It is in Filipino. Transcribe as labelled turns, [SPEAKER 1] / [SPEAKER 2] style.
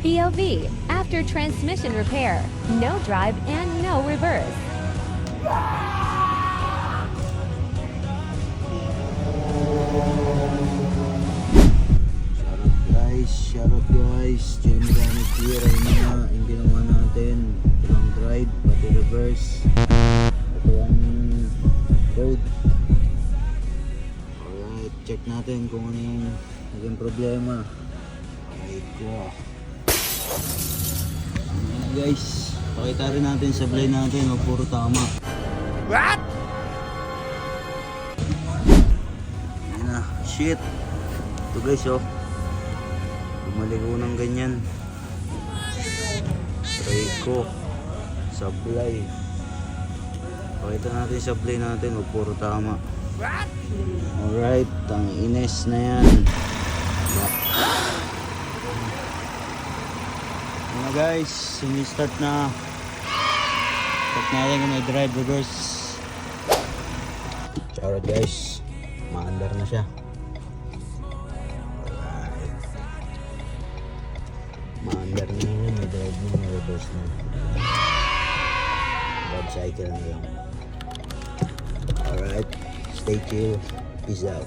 [SPEAKER 1] POV, after transmission repair, no drive and no reverse.
[SPEAKER 2] Shoutout guys, Jay Mechanic here. Ayun na yung ginawa natin. Ito ang drive, pati reverse. Ito ang road. Alright, check natin kung ano yung naging problema. Alright ko. Ayan na guys, pakita rin natin sa blade natin, wag puro tama.
[SPEAKER 3] What?
[SPEAKER 2] Ayan na, shit. Ito guys oh, maligo ng ganyan. Try ko sablay. Pakita natin sablay natin, huwag puro tama. Alright, ang ines na yan. Ano na guys, sumi-start na. Start natin kung may drive reverse. Alright guys, maandar na siya. Maandar na yun, may drive na, may reverse na. Bad cycle na lang. Alright, stay chill, peace out.